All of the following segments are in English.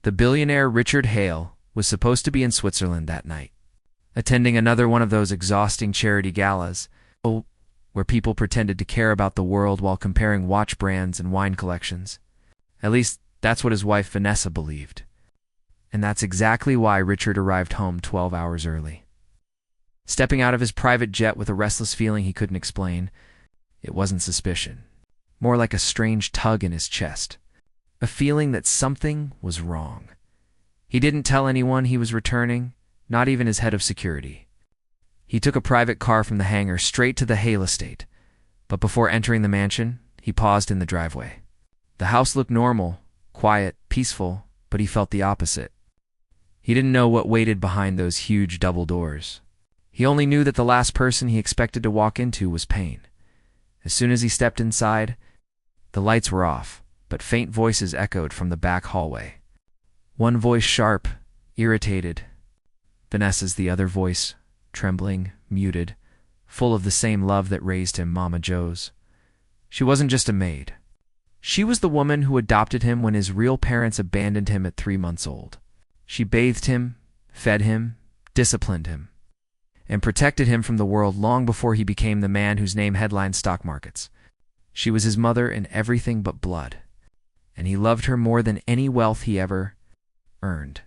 The billionaire Richard Hale was supposed to be in Switzerland that night, attending another one of those exhausting charity galas, where people pretended to care about the world while comparing watch brands and wine collections. At least, that's what his wife Vanessa believed. And that's exactly why Richard arrived home 12 hours early. Stepping out of his private jet with a restless feeling he couldn't explain, it wasn't suspicion, more like a strange tug in his chest, a feeling that something was wrong. He didn't tell anyone he was returning, not even his head of security. He took a private car from the hangar straight to the Hale estate, but before entering the mansion, he paused in the driveway. The house looked normal, quiet, peaceful, but he felt the opposite. He didn't know what waited behind those huge double doors. He only knew that the last person he expected to walk into was pain. As soon as he stepped inside, the lights were off, but faint voices echoed from the back hallway. One voice sharp, irritated. Vanessa's the other voice, trembling, muted, full of the same love that raised him, Mama Joe's. She wasn't just a maid. She was the woman who adopted him when his real parents abandoned him at 3 months old. She bathed him, fed him, disciplined him, and protected him from the world long before he became the man whose name headlined stock markets. She was his mother in everything but blood, and he loved her more than any wealth he ever earned,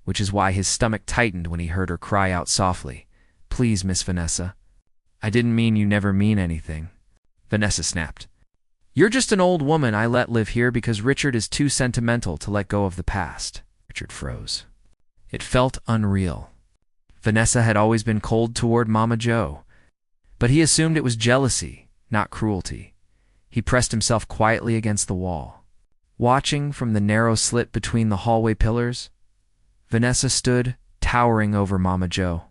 which is why his stomach tightened when he heard her cry out softly, "Please, Miss Vanessa." "I didn't mean you never mean anything," Vanessa snapped. "You're just an old woman I let live here because Richard is too sentimental to let go of the past." Richard froze. It felt unreal. Vanessa had always been cold toward Mama Joe, but he assumed it was jealousy, not cruelty. He pressed himself quietly against the wall. Watching from the narrow slit between the hallway pillars, Vanessa stood, towering over Mama Joe,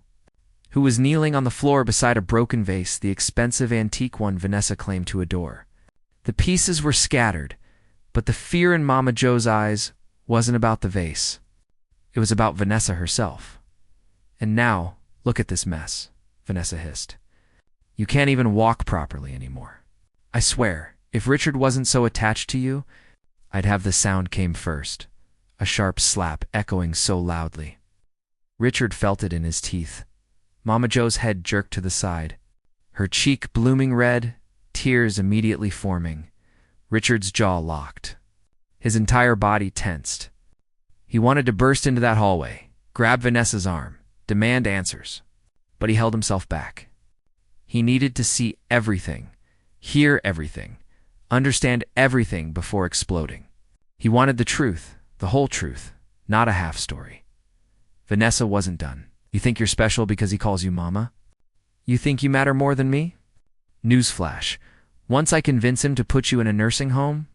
who was kneeling on the floor beside a broken vase, the expensive antique one Vanessa claimed to adore. The pieces were scattered, but the fear in Mama Joe's eyes wasn't about the vase. It was about Vanessa herself. "And now, look at this mess," Vanessa hissed. "You can't even walk properly anymore. I swear, if Richard wasn't so attached to you, I'd have the sound came first, a sharp slap echoing so loudly. Richard felt it in his teeth. Mama Joe's head jerked to the side, her cheek blooming red, tears immediately forming. Richard's jaw locked. His entire body tensed. He wanted to burst into that hallway, grab Vanessa's arm, demand answers, but he held himself back. He needed to see everything, hear everything, understand everything before exploding. He wanted the truth, the whole truth, not a half story. Vanessa wasn't done. "You think you're special because he calls you Mama? You think you matter more than me? Newsflash, once I convince him to put you in a nursing home,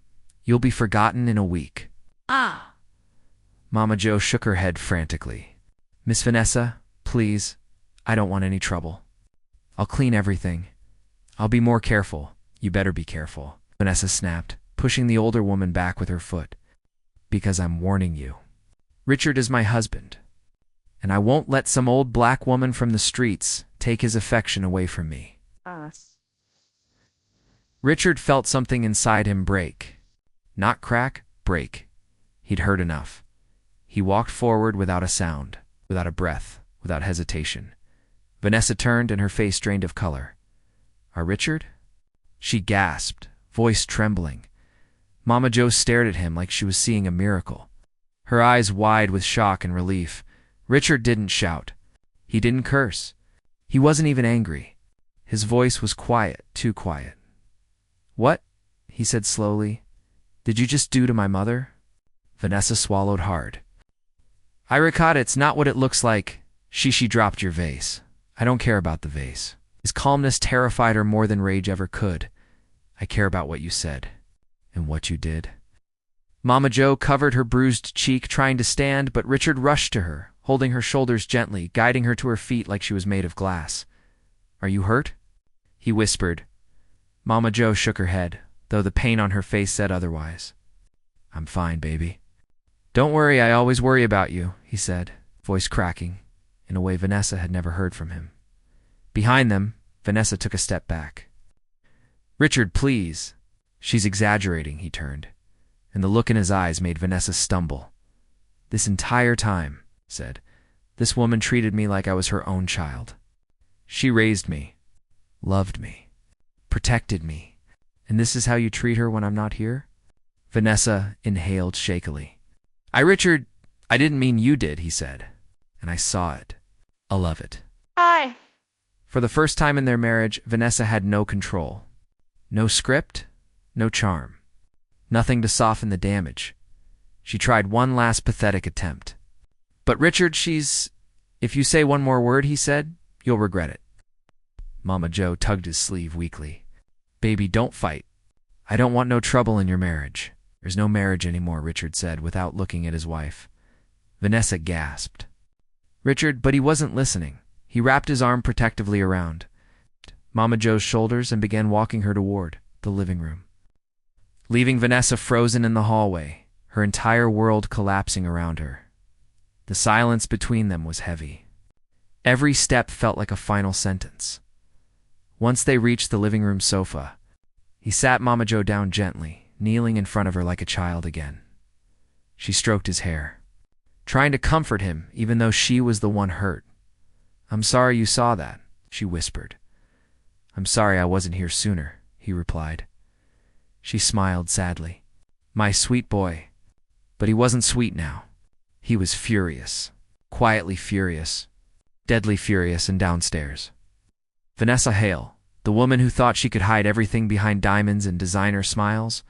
you'll be forgotten in a week." Ah! Mama Joe shook her head frantically. "Miss Vanessa, please, I don't want any trouble. I'll clean everything. I'll be more careful. You better be careful," Vanessa snapped, pushing the older woman back with her foot. "Because I'm warning you. Richard is my husband, and I won't let some old black woman from the streets take his affection away from me." Richard felt something inside him break. Not crack, break. He'd heard enough. He walked forward without a sound, without a breath, without hesitation. Vanessa turned and her face drained of color. "Our Richard?" She gasped, voice trembling. Mama Joe stared at him like she was seeing a miracle, her eyes wide with shock and relief. Richard didn't shout. He didn't curse. He wasn't even angry. His voice was quiet, too quiet. "What?" he said slowly. "Did you just do to my mother?" Vanessa swallowed hard. "I ricotta, it's not what it looks like. She dropped your vase. I don't care about the vase." His calmness terrified her more than rage ever could. "I care about what you said, and what you did." Mama Joe covered her bruised cheek, trying to stand, but Richard rushed to her, holding her shoulders gently, guiding her to her feet like she was made of glass. "Are you hurt?" he whispered. Mama Joe shook her head, though the pain on her face said otherwise. "I'm fine, baby." "Don't worry, I always worry about you," he said, voice cracking, in a way Vanessa had never heard from him. Behind them, Vanessa took a step back. "Richard, please." "She's exaggerating," he turned, and the look in his eyes made Vanessa stumble. This entire time, said, this woman treated me like I was her own child. She raised me, loved me, protected me, and this is how you treat her when I'm not here? Vanessa inhaled shakily. Richard, I didn't mean you did, he said, and I saw it. I love it. Hi. For the first time in their marriage, Vanessa had no control. No script, no charm. Nothing to soften the damage. She tried one last pathetic attempt. But Richard, if you say one more word, he said, you'll regret it. Mama Joe tugged his sleeve weakly. Baby, don't fight. I don't want no trouble in your marriage. There's no marriage anymore, Richard said without looking at his wife. Vanessa gasped. Richard, but he wasn't listening. He wrapped his arm protectively around Mama Joe's shoulders and began walking her toward the living room, leaving Vanessa frozen in the hallway, her entire world collapsing around her. The silence between them was heavy. Every step felt like a final sentence. Once they reached the living room sofa, he sat Mama Joe down gently, kneeling in front of her like a child again. She stroked his hair, trying to comfort him even though she was the one hurt. I'm sorry you saw that, she whispered. I'm sorry I wasn't here sooner, he replied. She smiled sadly. My sweet boy. But he wasn't sweet now. He was furious, quietly furious, deadly furious, and downstairs. Vanessa Hale, the woman who thought she could hide everything behind diamonds and designer smiles,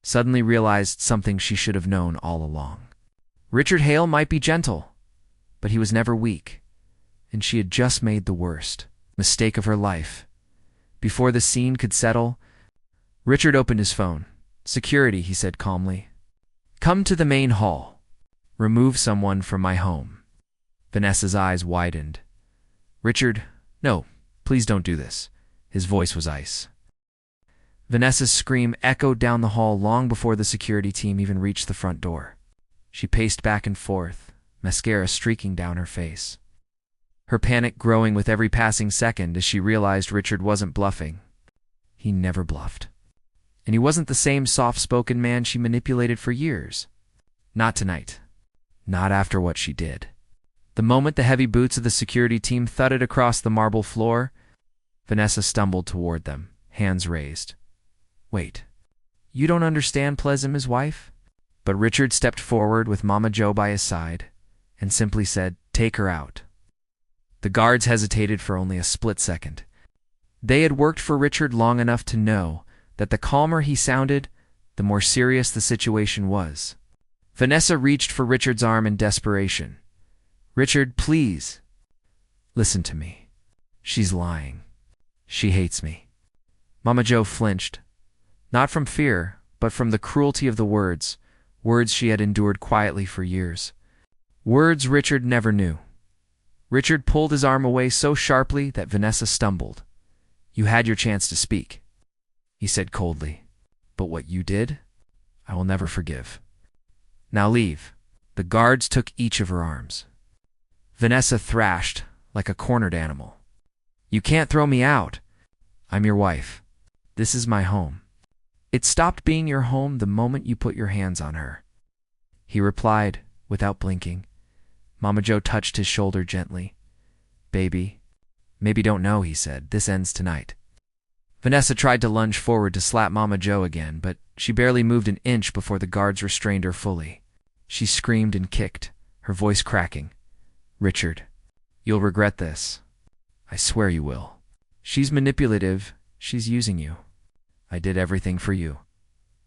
suddenly realized something she should have known all along. Richard Hale might be gentle, but he was never weak, and she had just made the worst mistake of her life. Before the scene could settle, Richard opened his phone. Security, he said calmly. Come to the main hall. Remove someone from my home. Vanessa's eyes widened. Richard, no, please don't do this. His voice was ice. Vanessa's scream echoed down the hall long before the security team even reached the front door. She paced back and forth, mascara streaking down her face, her panic growing with every passing second as she realized Richard wasn't bluffing. He never bluffed. And he wasn't the same soft-spoken man she manipulated for years. Not tonight. Not after what she did. The moment the heavy boots of the security team thudded across the marble floor, Vanessa stumbled toward them, hands raised. Wait, you don't understand Plezim, his wife? But Richard stepped forward with Mama Joe by his side and simply said, take her out. The guards hesitated for only a split second. They had worked for Richard long enough to know that the calmer he sounded, the more serious the situation was. Vanessa reached for Richard's arm in desperation. Richard, please. Listen to me. She's lying. She hates me. Mama Joe flinched, not from fear, but from the cruelty of the words she had endured quietly for years. Words Richard never knew. Richard pulled his arm away so sharply that Vanessa stumbled. You had your chance to speak, he said coldly. But what you did, I will never forgive. Now leave. The guards took each of her arms. Vanessa thrashed like a cornered animal. You can't throw me out. I'm your wife. This is my home. It stopped being your home the moment you put your hands on her. He replied without blinking. Mama Joe touched his shoulder gently. Baby, maybe don't know, he said. This ends tonight. Vanessa tried to lunge forward to slap Mama Joe again, but she barely moved an inch before the guards restrained her fully. She screamed and kicked, her voice cracking. Richard, you'll regret this. I swear you will. She's manipulative. She's using you. I did everything for you.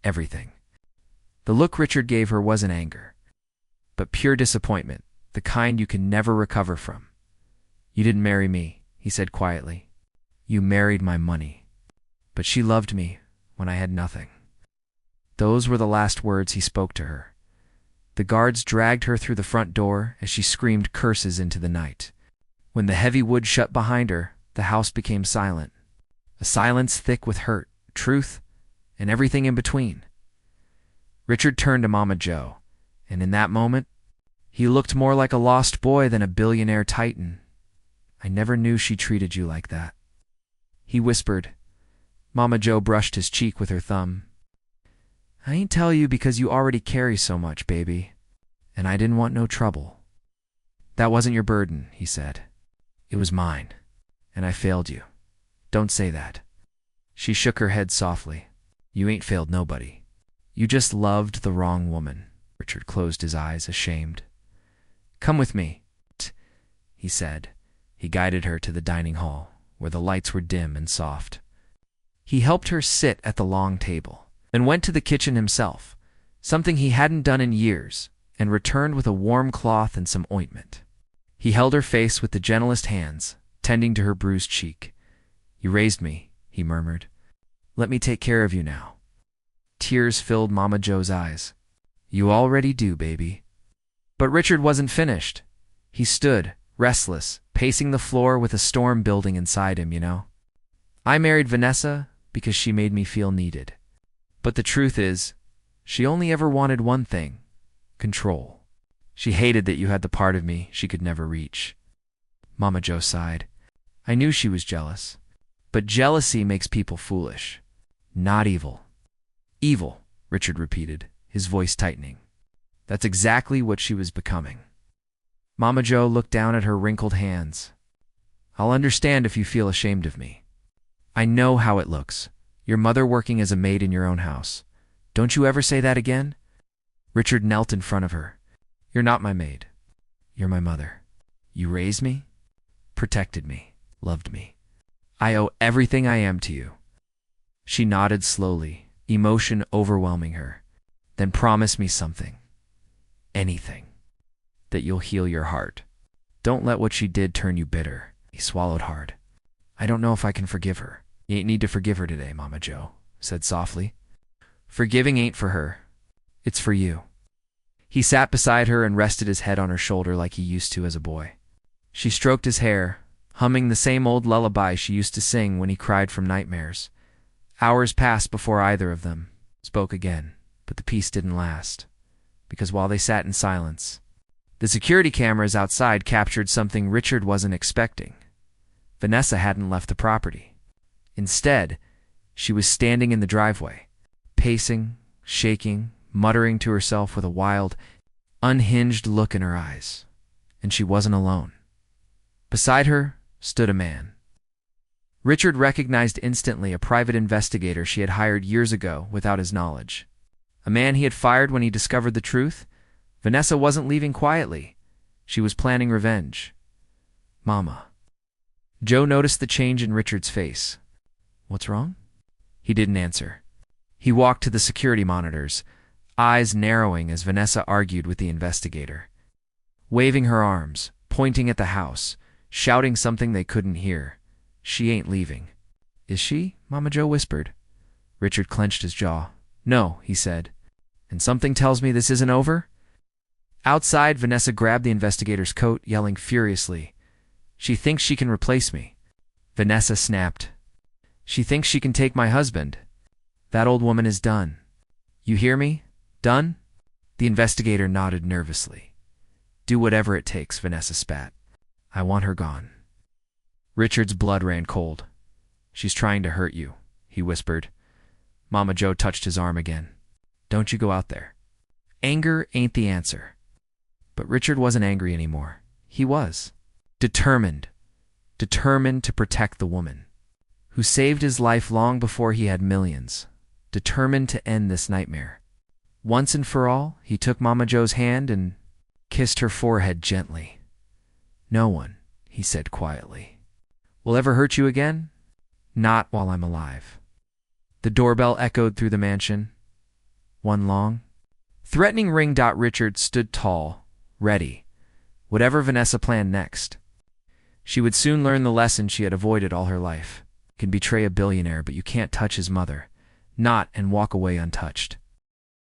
Everything. The look Richard gave her wasn't anger, but pure disappointment, the kind you can never recover from. You didn't marry me, he said quietly. You married my money. But she loved me when I had nothing. Those were the last words he spoke to her. The guards dragged her through the front door as she screamed curses into the night. When the heavy wood shut behind her, the house became silent. A silence thick with hurt, truth, and everything in between. Richard turned to Mama Joe, and in that moment, he looked more like a lost boy than a billionaire titan. I never knew she treated you like that, he whispered. Mama Joe brushed his cheek with her thumb. I ain't tell you because you already carry so much, baby. And and I didn't want no trouble. That wasn't your burden, he said. It was mine, and I failed you. Don't say that. She shook her head softly. You ain't failed nobody. You just loved the wrong woman. Richard closed his eyes, ashamed. Come with me, he said. He guided her to the dining hall, where the lights were dim and soft. He helped her sit at the long table, then went to the kitchen himself, something he hadn't done in years, and returned with a warm cloth and some ointment. He held her face with the gentlest hands, tending to her bruised cheek. You raised me, he murmured. Let me take care of you now. Tears filled Mama Joe's eyes. You already do, baby. But Richard wasn't finished. He stood, restless, pacing the floor with a storm building inside him, you know. I married Vanessa because she made me feel needed. But the truth is, she only ever wanted one thing: control. She hated that you had the part of me she could never reach. Mama Joe sighed. I knew she was jealous. But jealousy makes people foolish, not evil. Evil, Richard repeated, his voice tightening. That's exactly what she was becoming. Mama Joe looked down at her wrinkled hands. I'll understand if you feel ashamed of me. I know how it looks. Your mother working as a maid in your own house. Don't you ever say that again? Richard knelt in front of her. You're not my maid. You're my mother. You raised me, protected me, loved me. I owe everything I am to you. She nodded slowly, emotion overwhelming her. Then promise me something. Anything. That you'll heal your heart. Don't let what she did turn you bitter. He swallowed hard. I don't know if I can forgive her. You ain't need to forgive her today, Mama Joe said softly. Forgiving ain't for her. It's for you. He sat beside her and rested his head on her shoulder like he used to as a boy. She stroked his hair, humming the same old lullaby she used to sing when he cried from nightmares. Hours passed before either of them spoke again, but the peace didn't last, because while they sat in silence, the security cameras outside captured something Richard wasn't expecting. Vanessa hadn't left the property. Instead, she was standing in the driveway, pacing, shaking, muttering to herself with a wild, unhinged look in her eyes. And she wasn't alone. Beside her stood a man. Richard recognized instantly a private investigator she had hired years ago without his knowledge. A man he had fired when he discovered the truth. Vanessa wasn't leaving quietly. She was planning revenge. Mama. Joe noticed the change in Richard's face. What's wrong? He didn't answer. He walked to the security monitors, eyes narrowing as Vanessa argued with the investigator. Waving her arms, pointing at the house, shouting something they couldn't hear. She ain't leaving. Is she? Mama Joe whispered. Richard clenched his jaw. No, he said. And something tells me this isn't over? Outside, Vanessa grabbed the investigator's coat, yelling furiously. She thinks she can replace me. Vanessa snapped. She thinks she can take my husband. That old woman is done. You hear me? Done? The investigator nodded nervously. Do whatever it takes, Vanessa spat. I want her gone. Richard's blood ran cold. She's trying to hurt you, he whispered. Mama Joe touched his arm again. Don't you go out there. Anger ain't the answer. But Richard wasn't angry anymore. He was determined. Determined to protect the woman who saved his life long before he had millions. Determined to end this nightmare. Once and for all, he took Mama Joe's hand and kissed her forehead gently. No one, he said quietly, will ever hurt you again? Not while I'm alive. The doorbell echoed through the mansion. One long, threatening ring. Richard stood tall, ready. Whatever Vanessa planned next. She would soon learn the lesson she had avoided all her life. You can betray a billionaire, but you can't touch his mother. Not and walk away untouched.